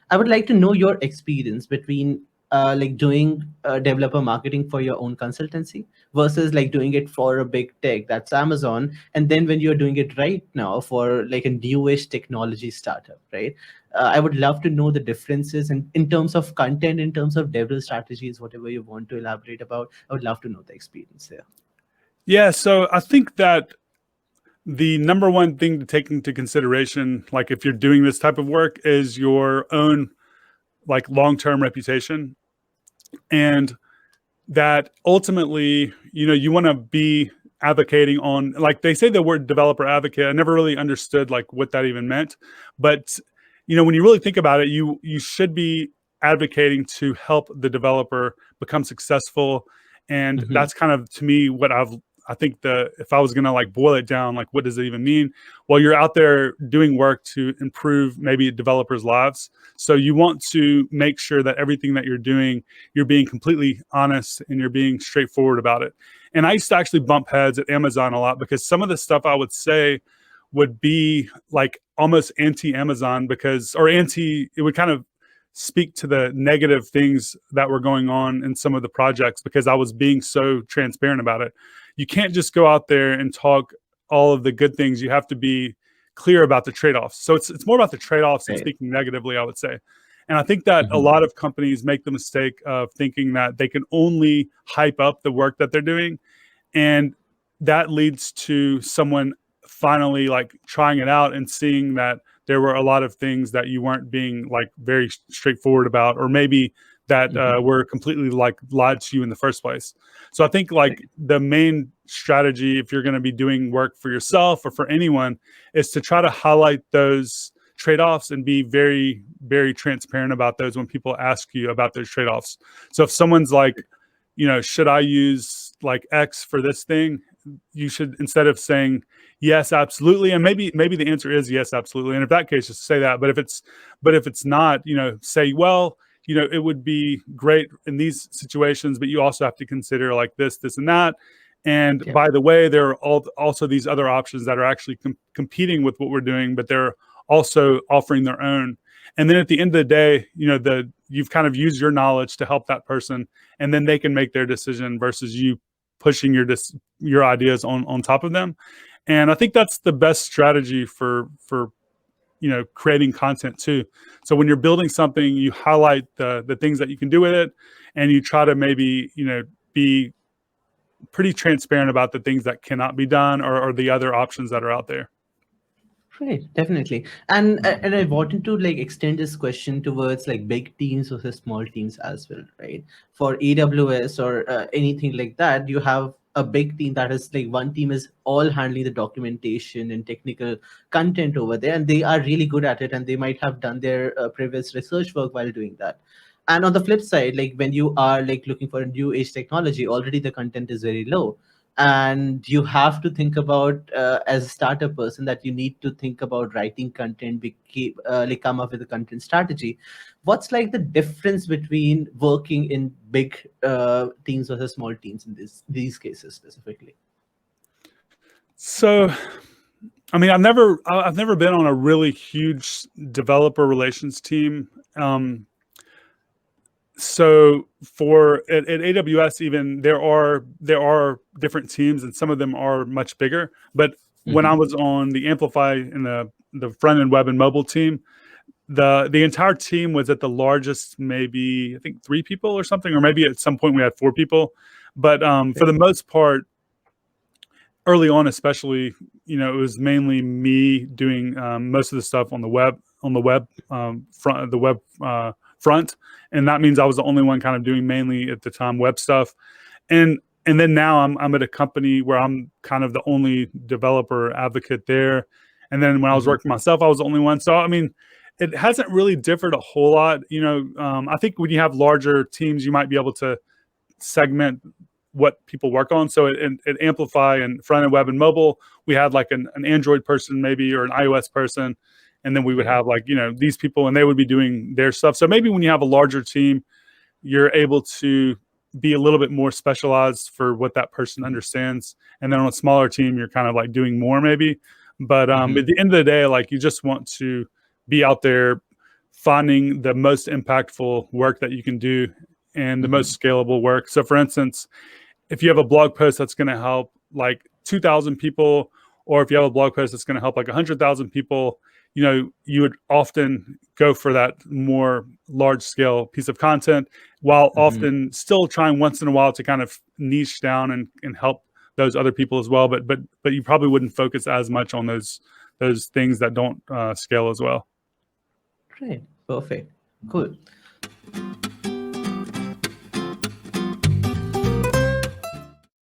I would like to know your experience between like doing developer marketing for your own consultancy versus like doing it for a big tech that's Amazon, and then when you're doing it right now for like a newish technology startup, right? I would love to know the differences in terms of content, in terms of development strategies, whatever you want to elaborate about. I would love to know the experience there. Yeah, so I think that the number one thing to take into consideration, like if you're doing this type of work, is your own like long-term reputation. And that ultimately, you want to be advocating on, like they say the word developer advocate. I never really understood like what that even meant. But, when you really think about it, you should be advocating to help the developer become successful. And Hmm. that's kind of, to me, I think if I was going to like boil it down, like what does it even mean? Well, you're out there doing work to improve maybe developers' lives. So you want to make sure that everything that you're doing, you're being completely honest and you're being straightforward about it. And I used to actually bump heads at Amazon a lot because some of the stuff I would say would be like almost anti-Amazon it would kind of speak to the negative things that were going on in some of the projects because I was being so transparent about it. You can't just go out there and talk all of the good things. You have to be clear about the trade-offs. So it's more about the trade-offs than Right. speaking negatively, I would say. And I think that a Hmm. lot of companies make the mistake of thinking that they can only hype up the work that they're doing. And that leads to someone finally like trying it out and seeing that there were a lot of things that you weren't being like very straightforward about, or maybe that Hmm. were completely like lied to you in the first place. So I think like Right. the main strategy, if you're going to be doing work for yourself or for anyone, is to try to highlight those trade-offs and be very, very transparent about those when people ask you about those trade-offs. So if someone's like, should I use like X for this thing? You should, instead of saying yes, absolutely, and maybe the answer is yes, absolutely, and if that case, just say that. But if it's not, say, well, it would be great in these situations, but you also have to consider like this, and that. And Yeah. by the way, there are also these other options that are actually competing with what we're doing, but they're also offering their own. And then at the end of the day, you've kind of used your knowledge to help that person, and then they can make their decision versus you pushing your ideas on top of them. And I think that's the best strategy for creating content too. So when you're building something, you highlight the things that you can do with it, and you try to maybe be pretty transparent about the things that cannot be done, or the other options that are out there. Right, definitely. And I wanted to like extend this question towards like big teams versus small teams as well, right? For AWS or anything like that, you have a big team that is like one team is all handling the documentation and technical content over there, and they are really good at it, and they might have done their previous research work while doing that. And on the flip side, like when you are like looking for a new age technology, already the content is very low, and you have to think about as a startup person that you need to think about writing content, like come up with a content strategy. What's like the difference between working in big teams versus small teams in these cases specifically? So, I mean, I've never been on a really huge developer relations team. So at AWS, even there are different teams, and some of them are much bigger. But when I Hmm. was on the Amplify and the front end web and mobile team, the entire team was at the largest, maybe I think 3 people or something, or maybe at some point we had 4 people. But for the most part, early on, especially, it was mainly me doing most of the stuff on the web front, and that means I was the only one kind of doing mainly at the time web stuff, and then now I'm at a company where I'm kind of the only developer advocate there, and then when I was Hmm. working myself, I was the only one. So I mean, it hasn't really differed a whole lot. I think when you have larger teams, you might be able to segment what people work on. So at Amplify and front end web and mobile, we had like an Android person maybe, or an iOS person, and then we would Right. have like these people, and they would be doing their stuff. So maybe when you have a larger team, you're able to be a little bit more specialized for what that person understands, and then on a smaller team, you're kind of like doing more maybe. But Hmm. at the end of the day, like you just want to be out there finding the most impactful work that you can do and the most scalable work. So for instance, if you have a blog post that's going to help like 2,000 people, or if you have a blog post that's going to help like 100,000 people, you would often go for that more large scale piece of content, while often still trying once in a while to kind of niche down and help those other people as well. But you probably wouldn't focus as much on those things that don't scale as well. Great. Perfect. Cool.